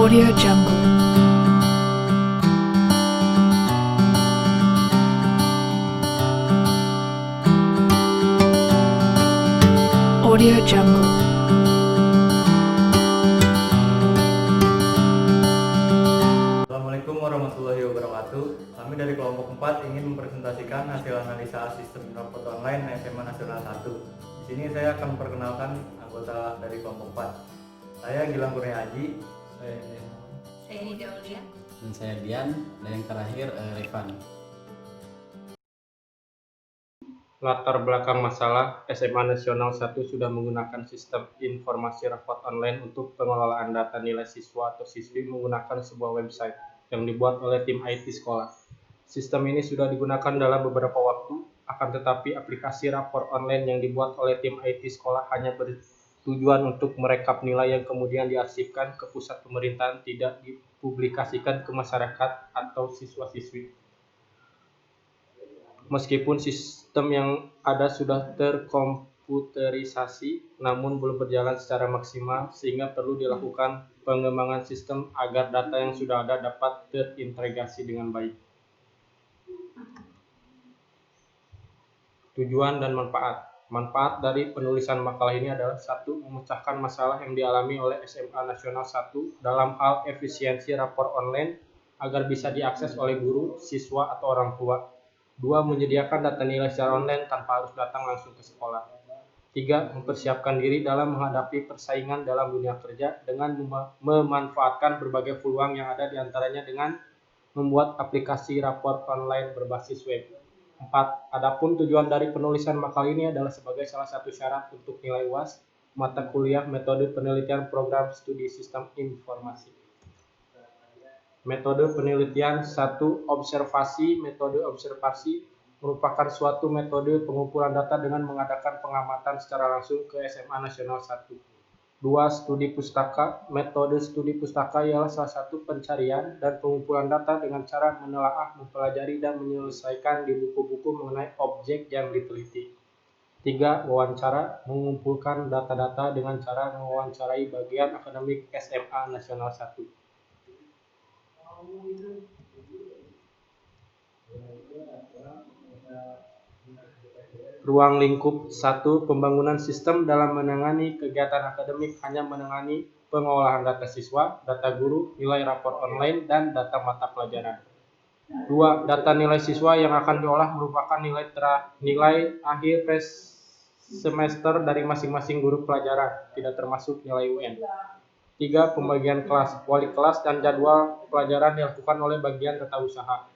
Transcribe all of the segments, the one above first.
Audio Jungle. Audio Jungle. Assalamualaikum warahmatullahi wabarakatuh. Kami dari kelompok 4 ingin mempresentasikan hasil analisa sistem rapot online SMA Nasional 1. Di sini saya akan memperkenalkan anggota dari kelompok 4. Saya Gilang Kurnia Haji, Saya Nida Aulia. Dan saya Dian, dan yang terakhir Rifan. Latar belakang masalah, SMA Nasional 1 sudah menggunakan sistem informasi rapot online untuk pengelolaan data nilai siswa atau siswi menggunakan sebuah website yang dibuat oleh tim IT sekolah. Sistem ini sudah digunakan dalam beberapa waktu, akan tetapi aplikasi rapor online yang dibuat oleh tim IT sekolah hanya bertujuan untuk merekap nilai yang kemudian diarsipkan ke pusat pemerintahan, tidak dipublikasikan ke masyarakat atau siswa-siswi. Meskipun sistem yang ada sudah terkomputerisasi, namun belum berjalan secara maksimal, sehingga perlu dilakukan pengembangan sistem agar data yang sudah ada dapat terintegrasi dengan baik. Tujuan dan manfaat. Manfaat dari penulisan makalah ini adalah: 1. Memecahkan masalah yang dialami oleh SMA Nasional 1 dalam hal efisiensi rapor online agar bisa diakses oleh guru, siswa, atau orang tua. 2. Menyediakan data nilai secara online tanpa harus datang langsung ke sekolah. 3. Mempersiapkan diri dalam menghadapi persaingan dalam dunia kerja dengan memanfaatkan berbagai peluang yang ada diantaranya dengan membuat aplikasi rapor online berbasis web. 4. Adapun tujuan dari penulisan makalah ini adalah sebagai salah satu syarat untuk nilai UAS mata kuliah metode penelitian program studi sistem informasi. Metode penelitian 1. Observasi. Metode observasi merupakan suatu metode pengumpulan data dengan mengadakan pengamatan secara langsung ke SMA Nasional 1. 2. Studi pustaka. Metode studi pustaka ialah salah satu pencarian dan pengumpulan data dengan cara menelaah, mempelajari, dan menyelesaikan di buku-buku mengenai objek yang diteliti. 3. Wawancara. Mengumpulkan data-data dengan cara mewawancarai bagian akademik SMA Nasional 1. Ruang lingkup 1. Pembangunan sistem dalam menangani kegiatan akademik hanya menangani pengolahan data siswa, data guru, nilai rapor online, dan data mata pelajaran. 2. Data nilai siswa yang akan diolah merupakan nilai akhir semester dari masing-masing guru pelajaran, tidak termasuk nilai UN. 3. Pembagian kelas, wali kelas, dan jadwal pelajaran dilakukan oleh bagian tata usaha.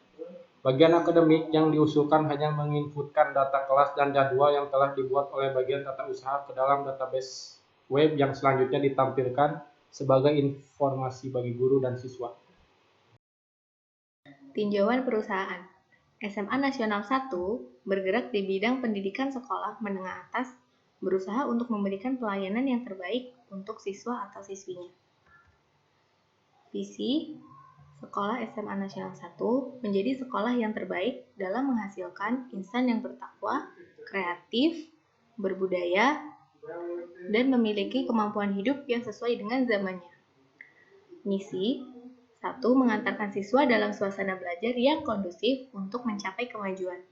Bagian akademik yang diusulkan hanya menginputkan data kelas dan jadwal yang telah dibuat oleh bagian tata usaha ke dalam database web yang selanjutnya ditampilkan sebagai informasi bagi guru dan siswa. Tinjauan perusahaan. SMA Nasional 1 bergerak di bidang pendidikan sekolah menengah atas, berusaha untuk memberikan pelayanan yang terbaik untuk siswa atau siswinya. Visi Sekolah SMA Nasional 1 menjadi sekolah yang terbaik dalam menghasilkan insan yang bertakwa, kreatif, berbudaya, dan memiliki kemampuan hidup yang sesuai dengan zamannya. Misi 1. Mengantarkan siswa dalam suasana belajar yang kondusif untuk mencapai kemajuan.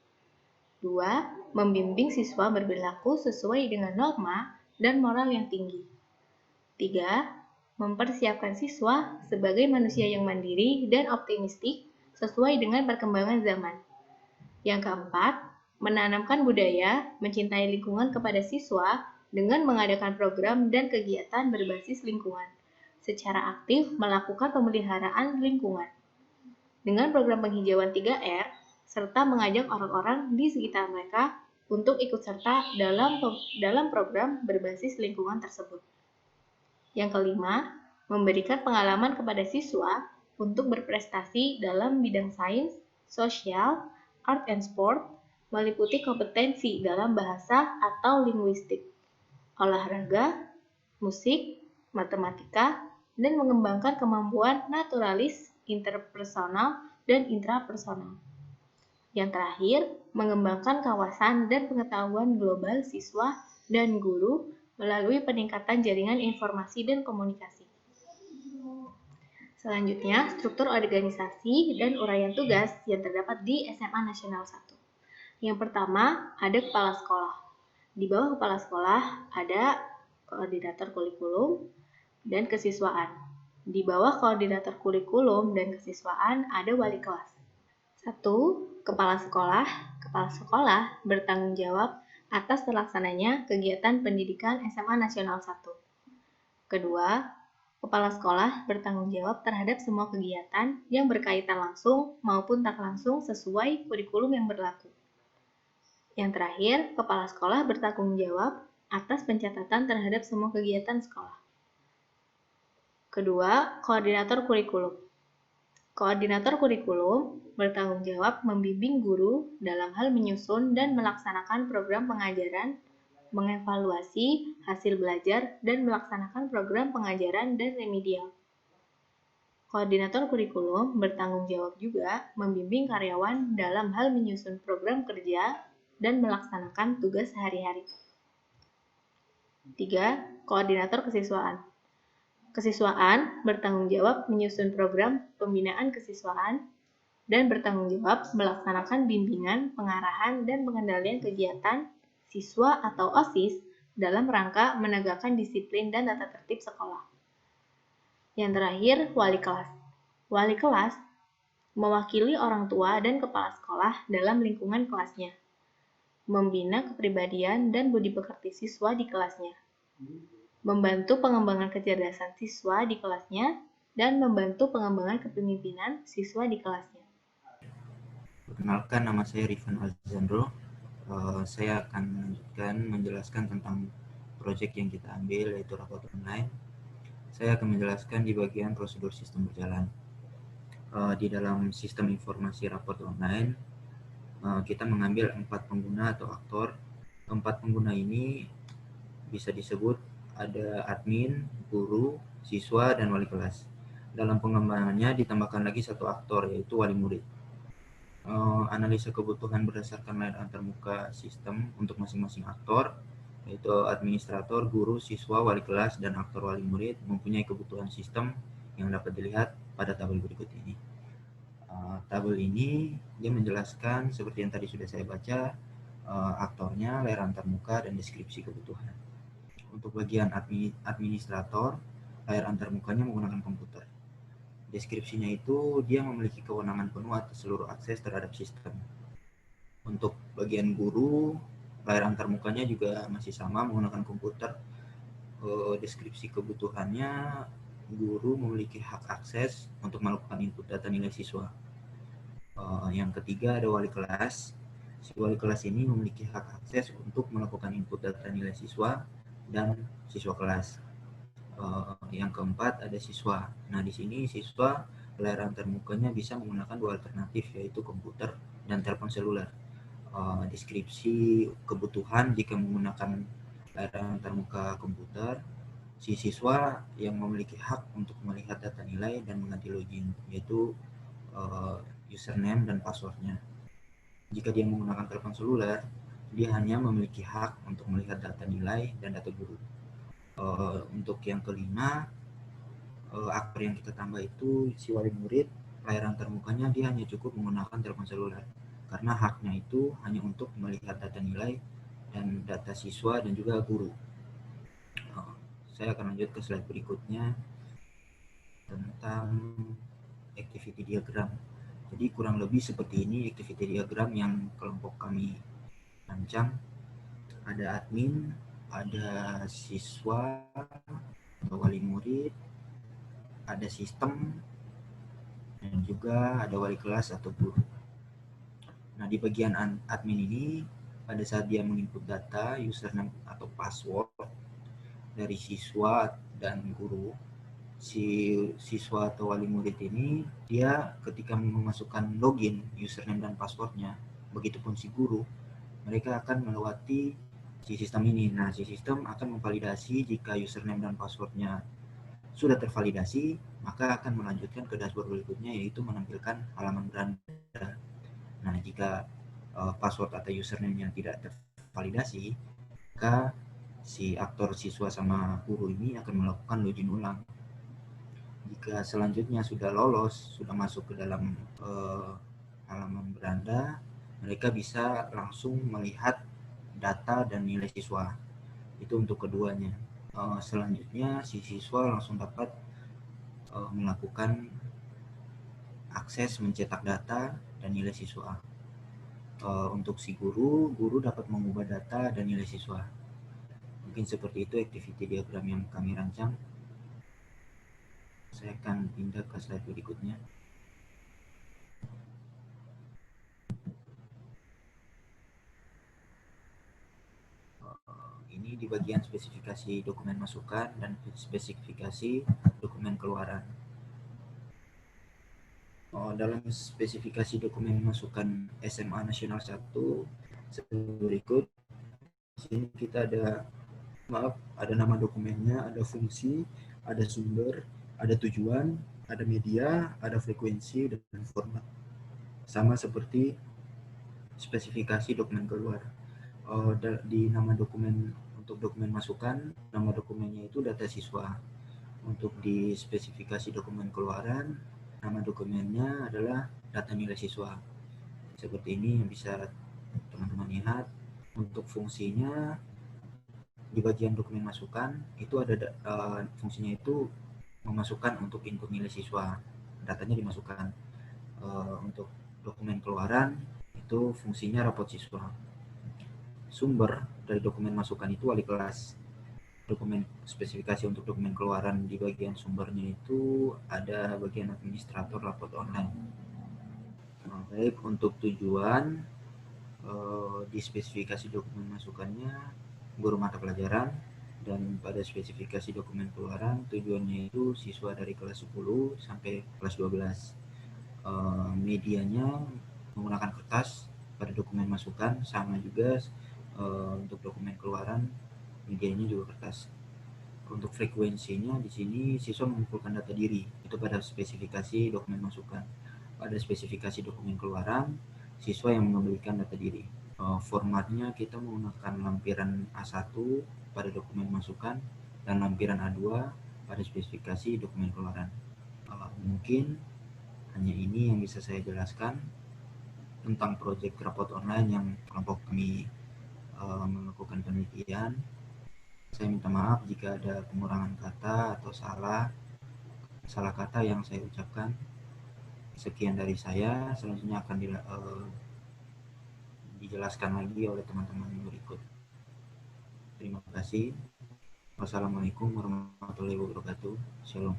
2. Membimbing siswa berperilaku sesuai dengan norma dan moral yang tinggi. 3. Mempersiapkan siswa sebagai manusia yang mandiri dan optimistik sesuai dengan perkembangan zaman. Yang keempat, menanamkan budaya mencintai lingkungan kepada siswa dengan mengadakan program dan kegiatan berbasis lingkungan, secara aktif melakukan pemeliharaan lingkungan. Dengan program penghijauan 3R, serta mengajak orang-orang di sekitar mereka untuk ikut serta dalam program berbasis lingkungan tersebut. Yang kelima, memberikan pengalaman kepada siswa untuk berprestasi dalam bidang sains, sosial, art and sport, meliputi kompetensi dalam bahasa atau linguistik, olahraga, musik, matematika, dan mengembangkan kemampuan naturalis, interpersonal, dan intrapersonal. Yang terakhir, mengembangkan kawasan dan pengetahuan global siswa dan guru melalui peningkatan jaringan informasi dan komunikasi. Selanjutnya, struktur organisasi dan uraian tugas yang terdapat di SMA Nasional 1. Yang pertama, ada kepala sekolah. Di bawah kepala sekolah ada koordinator kurikulum dan kesiswaan. Di bawah koordinator kurikulum dan kesiswaan ada wali kelas. 1. Kepala sekolah. Kepala sekolah bertanggung jawab atas terlaksananya kegiatan pendidikan SMA Nasional 1. Kedua, kepala sekolah bertanggung jawab terhadap semua kegiatan yang berkaitan langsung maupun tak langsung sesuai kurikulum yang berlaku. Yang terakhir, kepala sekolah bertanggung jawab atas pencatatan terhadap semua kegiatan sekolah. Kedua, koordinator kurikulum. Koordinator kurikulum bertanggung jawab membimbing guru dalam hal menyusun dan melaksanakan program pengajaran, mengevaluasi hasil belajar, dan melaksanakan program pengajaran dan remedial. Koordinator kurikulum bertanggung jawab juga membimbing karyawan dalam hal menyusun program kerja dan melaksanakan tugas sehari-hari. 3. Koordinator kesiswaan. Kesiswaan bertanggung jawab menyusun program pembinaan kesiswaan dan bertanggung jawab melaksanakan bimbingan, pengarahan, dan pengendalian kegiatan siswa atau OSIS dalam rangka menegakkan disiplin dan tata tertib sekolah. Yang terakhir, wali kelas. Wali kelas mewakili orang tua dan kepala sekolah dalam lingkungan kelasnya, membina kepribadian dan budi pekerti siswa di kelasnya, membantu pengembangan kecerdasan siswa di kelasnya, dan membantu pengembangan kepemimpinan siswa di kelasnya. Perkenalkan, nama saya Rifan Alexandro. Saya akan melanjutkan menjelaskan tentang proyek yang kita ambil, yaitu raport online. Saya akan menjelaskan di bagian prosedur sistem berjalan. Di dalam sistem informasi raport online, kita mengambil 4 pengguna atau aktor. 4 pengguna ini bisa disebut ada admin, guru, siswa, dan wali kelas. Dalam pengembangannya ditambahkan lagi 1 aktor, yaitu wali murid. Analisa kebutuhan berdasarkan layar antarmuka sistem untuk masing-masing aktor, yaitu administrator, guru, siswa, wali kelas, dan aktor wali murid mempunyai kebutuhan sistem yang dapat dilihat pada tabel berikut ini. Tabel ini dia menjelaskan seperti yang tadi sudah saya baca, aktornya, layar antarmuka, dan deskripsi kebutuhan. Untuk bagian administrator, layar antarmukanya menggunakan komputer. Deskripsinya itu dia memiliki kewenangan penuh atas seluruh akses terhadap sistem. Untuk bagian guru, layar antarmukanya juga masih sama menggunakan komputer. Deskripsi kebutuhannya, guru memiliki hak akses untuk melakukan input data nilai siswa. Yang ketiga ada wali kelas. Si wali kelas ini memiliki hak akses untuk melakukan input data nilai siswa dan siswa kelas. Yang keempat ada siswa. Nah, di sini siswa layar antarmukanya bisa menggunakan 2 alternatif, yaitu komputer dan telepon seluler. Deskripsi kebutuhan jika menggunakan layar antarmuka komputer, si siswa yang memiliki hak untuk melihat data nilai dan mengganti login, yaitu username dan passwordnya. Jika dia menggunakan telepon seluler, dia hanya memiliki hak untuk melihat data nilai dan data guru. Untuk yang kelima, aktor yang kita tambah itu si wali murid, layar antarmukanya dia hanya cukup menggunakan telepon seluler, karena haknya itu hanya untuk melihat data nilai dan data siswa dan juga guru. Saya akan lanjut ke slide berikutnya tentang activity diagram. Jadi kurang lebih seperti ini activity diagram yang kelompok kami rancang. Ada admin, ada siswa, ada wali murid, ada sistem, dan juga ada wali kelas atau guru. Nah, di bagian admin ini, pada saat dia menginput data, username atau password dari siswa dan guru, si siswa atau wali murid ini, dia ketika memasukkan login, username dan passwordnya, begitupun si guru, mereka akan melewati si sistem ini. Nah, si sistem akan memvalidasi jika username dan passwordnya sudah tervalidasi, maka akan melanjutkan ke dashboard berikutnya, yaitu menampilkan halaman beranda. Nah, jika password atau username-nya tidak tervalidasi, maka si aktor siswa sama guru ini akan melakukan login ulang. Jika selanjutnya sudah lolos, sudah masuk ke dalam halaman beranda, mereka bisa langsung melihat data dan nilai siswa. Itu untuk keduanya. Selanjutnya si siswa langsung dapat melakukan akses mencetak data dan nilai siswa. Untuk si guru dapat mengubah data dan nilai siswa. Mungkin seperti itu activity diagram yang kami rancang. Saya akan pindah ke slide berikutnya. Ini di bagian spesifikasi dokumen masukan dan spesifikasi dokumen keluaran. Dalam spesifikasi dokumen masukan SMA Nasional 1 seperti berikut. Di sini kita ada nama dokumennya, ada fungsi, ada sumber, ada tujuan, ada media, ada frekuensi, dan format. Sama seperti spesifikasi dokumen keluar. Di nama dokumen untuk dokumen masukan, nama dokumennya itu data siswa. Untuk di spesifikasi dokumen keluaran, nama dokumennya adalah data nilai siswa. Seperti ini yang bisa teman-teman lihat. Untuk fungsinya di bagian dokumen masukan itu ada fungsinya itu memasukkan untuk input nilai siswa, datanya dimasukkan. Untuk dokumen keluaran itu fungsinya rapot siswa. Sumber dari dokumen masukan itu wali kelas. Dokumen spesifikasi untuk dokumen keluaran di bagian sumbernya itu ada bagian administrator rapot online. Baik, untuk tujuan di spesifikasi dokumen masukannya guru mata pelajaran, dan pada spesifikasi dokumen keluaran tujuannya itu siswa dari kelas 10 sampai kelas 12. Medianya menggunakan kertas pada dokumen masukan, sama juga untuk dokumen keluaran medianya juga kertas. Untuk frekuensinya di sini siswa mengumpulkan data diri, itu pada spesifikasi dokumen masukan. Pada spesifikasi dokumen keluaran siswa yang mengembalikan data diri. Formatnya kita menggunakan lampiran A1 pada dokumen masukan dan lampiran A2 pada spesifikasi dokumen keluaran. Mungkin hanya ini yang bisa saya jelaskan tentang proyek rapot online yang kelompok kami melakukan penelitian. Saya minta maaf jika ada pengurangan kata atau salah kata yang saya ucapkan. Sekian dari saya, selanjutnya akan dijelaskan lagi oleh teman-teman berikut. Terima kasih. Wassalamualaikum warahmatullahi wabarakatuh. Shalom.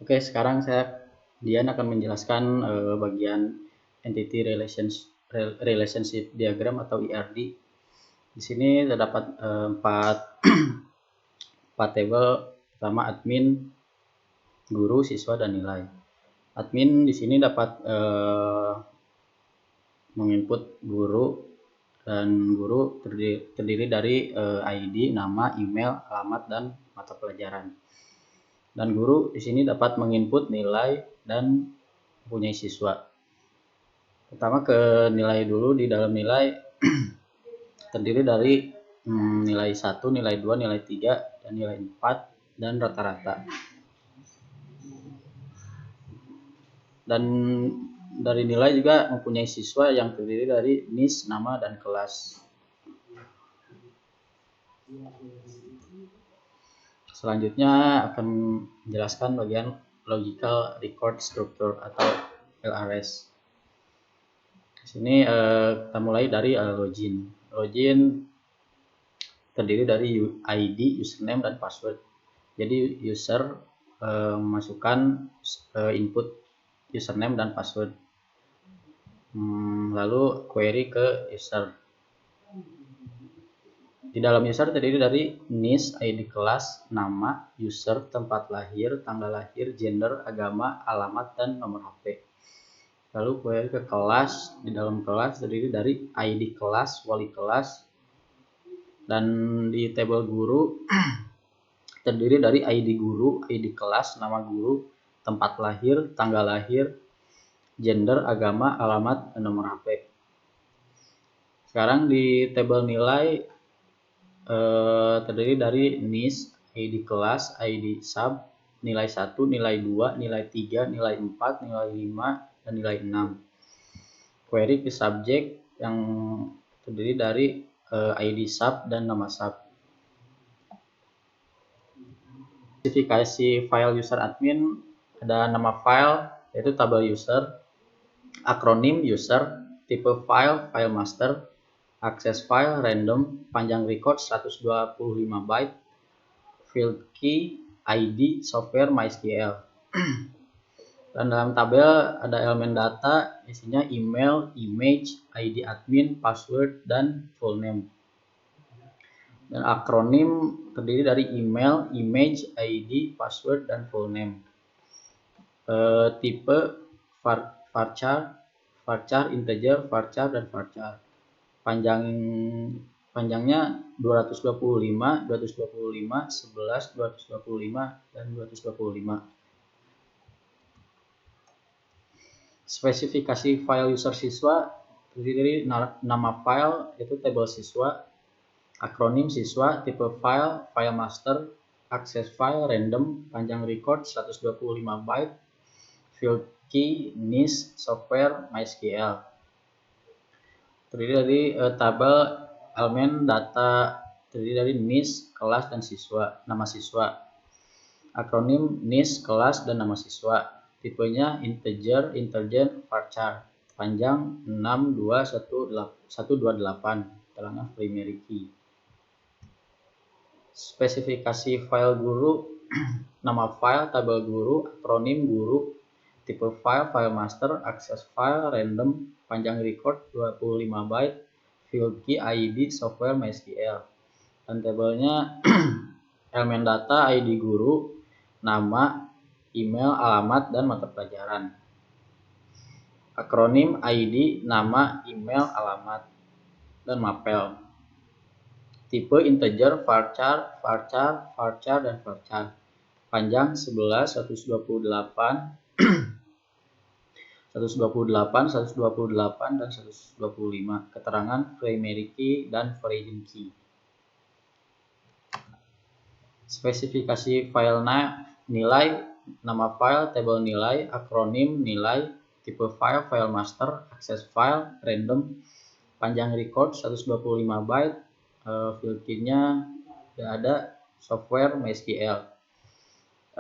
Oke, sekarang Dian akan menjelaskan bagian entity relationship diagram atau ERD. Di sini terdapat 4 tabel. Pertama admin, guru, siswa, dan nilai. Admin di sini dapat menginput guru, dan guru terdiri dari ID, nama, email, alamat, dan mata pelajaran. Dan guru di sini dapat menginput nilai dan mempunyai siswa. Pertama ke nilai dulu. Di dalam nilai terdiri dari nilai 1, nilai 2, nilai 3, dan nilai 4, dan rata-rata. Dan dari nilai juga mempunyai siswa yang terdiri dari NIS, nama, dan kelas. Selanjutnya akan menjelaskan bagian logical record structure atau LRS. Di sini kita mulai dari login. Login terdiri dari ID, username, dan password. Jadi user memasukkan input username dan password. Lalu query ke user. Di dalam user terdiri dari NIS, ID kelas, nama, user, tempat lahir, tanggal lahir, gender, agama, alamat, dan nomor HP. Lalu query ke kelas. Di dalam kelas terdiri dari ID kelas, wali kelas, dan di tabel guru terdiri dari ID guru, ID kelas, nama guru, tempat lahir, tanggal lahir, gender, agama, alamat, dan nomor HP. Sekarang di tabel nilai terdiri dari NIS, ID kelas, ID sub, nilai 1, nilai 2, nilai 3, nilai 4, nilai 5, dan nilai 6. Query ke subjek yang terdiri dari ID sub dan nama sub. Spesifikasi file user admin, ada nama file yaitu tabel user, akronim user, tipe file, file master, akses file random, panjang record 125 byte, field key, ID, software, MySQL. Dan dalam tabel ada elemen data, isinya email, image, ID admin, password, dan full name. Dan akronim terdiri dari email, image, ID, password, dan full name. Tipe varchar, integer, varchar, dan varchar. Panjangnya 225, 225, 11, 225, dan 225. Spesifikasi file user siswa terdiri dari nama file yaitu tabel siswa, akronim siswa, tipe file, file master, akses file random, panjang record 125 byte, field key, NIST, software, MySQL. Terdiri dari tabel elemen data terdiri dari NIST, kelas, dan siswa, nama siswa. Akronim NIST, kelas, dan nama siswa. Tipenya integer, varchar. Panjang 62128. Keterangan primary key. Spesifikasi file guru, nama file, tabel guru, akronim guru, tipe file, file master, akses file, random, panjang record 25 byte, field key, ID, software, MySQL. Dan tabelnya elemen data, ID guru, nama, email, alamat, dan mata pelajaran. Akronim, ID, nama, email, alamat, dan mapel. Tipe integer, varchar, dan varchar. Panjang 11, 128, 128, dan 125. Keterangan primary key dan foreign key. Spesifikasi file nilai, nama file, tabel nilai, akronim nilai, tipe file, file master, akses file, random, panjang record 125 byte, field key-nya tidak ada, software, MySQL.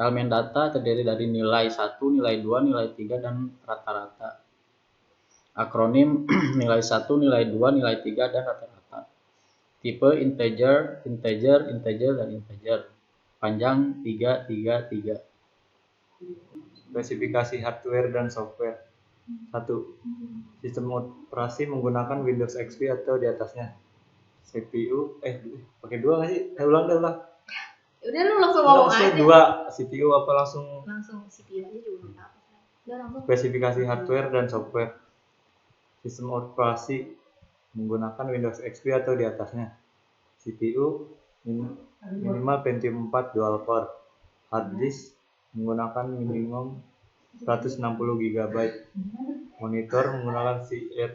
Elemen data terdiri dari nilai 1, nilai 2, nilai 3, dan rata-rata. Akronim nilai 1, nilai 2, nilai 3, dan rata-rata. Tipe integer, dan integer. Panjang 333. Spesifikasi hardware dan software. 1. Sistem operasi menggunakan Windows XP atau di atasnya. CPU, pakai 2 nggak sih? Ulang. Udah lu langsung ngomong aja. 2, CPU apa langsung? Langsung CPU aja juga nggak apa-apa. Udah langsung. Spesifikasi hardware dan software. Sistem operasi menggunakan Windows XP atau di atasnya. CPU minimal Pentium 4 dual core. Hard disk menggunakan minimum 160 GB. Monitor menggunakan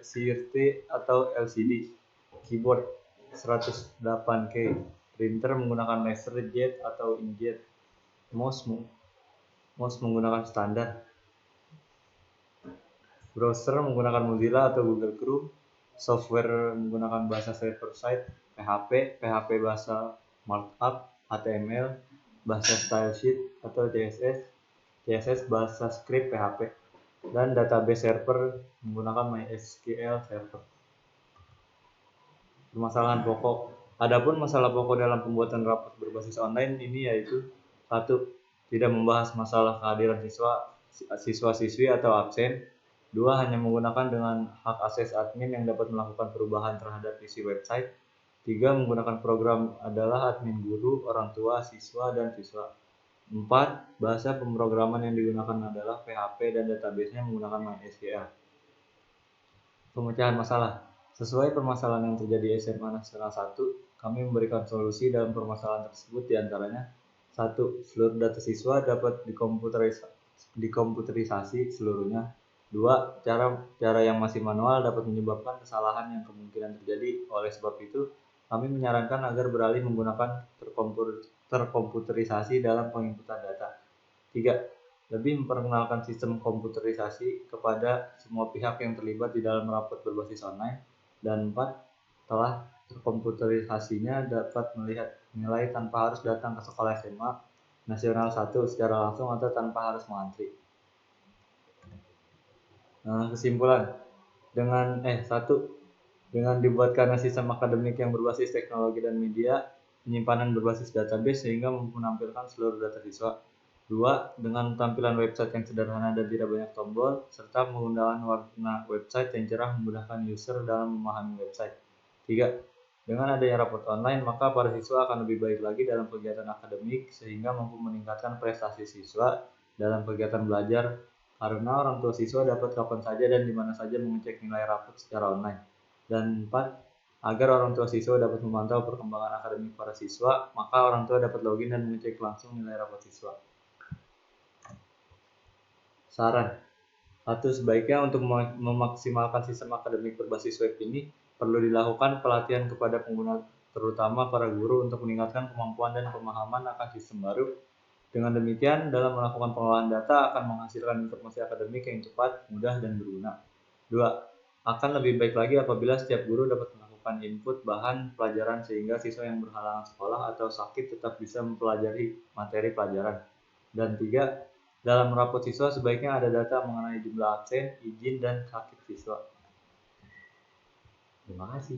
CRT atau LCD. Keyboard 108K. Printer menggunakan LaserJet atau inkjet. Mouse menggunakan standar. Browser menggunakan Mozilla atau Google Chrome. Software menggunakan bahasa server-side, PHP bahasa markup, HTML, bahasa stylesheet atau CSS bahasa script PHP, dan database server menggunakan MySQL server. Permasalahan pokok. Adapun masalah pokok dalam pembuatan rapat berbasis online ini yaitu 1. Tidak membahas masalah kehadiran siswa-siswi atau absen. 2. Hanya menggunakan dengan hak akses admin yang dapat melakukan perubahan terhadap isi website. 3. Menggunakan program adalah admin guru, orang tua, siswa, dan siswa. 4. Bahasa pemrograman yang digunakan adalah PHP dan database-nya menggunakan MySQL. Pemecahan masalah. Sesuai permasalahan yang terjadi SMA Nasional 1, kami memberikan solusi dalam permasalahan tersebut diantaranya 1. Seluruh data siswa dapat dikomputerisasi seluruhnya. 2. Cara yang masih manual dapat menyebabkan kesalahan yang kemungkinan terjadi. Oleh sebab itu, kami menyarankan agar beralih menggunakan terkomputerisasi dalam penginputan data. 3. Lebih memperkenalkan sistem komputerisasi kepada semua pihak yang terlibat di dalam rapot berbasis online. Dan 4. Telah terkomputerisasinya dapat melihat nilai tanpa harus datang ke sekolah SMA Nasional 1 secara langsung atau tanpa harus mengantri. Kesimpulan, dengan dibuatkannya sistem akademik yang berbasis teknologi dan media, penyimpanan berbasis database sehingga menampilkan seluruh data siswa. 2. Dengan tampilan website yang sederhana dan tidak banyak tombol, serta penggunaan warna website yang cerah memudahkan user dalam memahami website. 3. Dengan adanya rapot online, maka para siswa akan lebih baik lagi dalam kegiatan akademik sehingga mampu meningkatkan prestasi siswa dalam kegiatan belajar karena orang tua siswa dapat kapan saja dan di mana saja mengecek nilai rapot secara online. Dan 4. Agar orang tua siswa dapat memantau perkembangan akademik para siswa, maka orang tua dapat login dan mengecek langsung nilai rapot siswa. Saran 1. Sebaiknya untuk memaksimalkan sistem akademik berbasis web ini, perlu dilakukan pelatihan kepada pengguna, terutama para guru untuk meningkatkan kemampuan dan pemahaman akan sistem baru. Dengan demikian, dalam melakukan pengolahan data akan menghasilkan informasi akademik yang cepat, mudah, dan berguna. 2. Akan lebih baik lagi apabila setiap guru dapat melakukan input bahan pelajaran sehingga siswa yang berhalangan sekolah atau sakit tetap bisa mempelajari materi pelajaran. Dan 3. Dalam rapot siswa sebaiknya ada data mengenai jumlah absen, izin, dan sakit siswa. Terima kasih.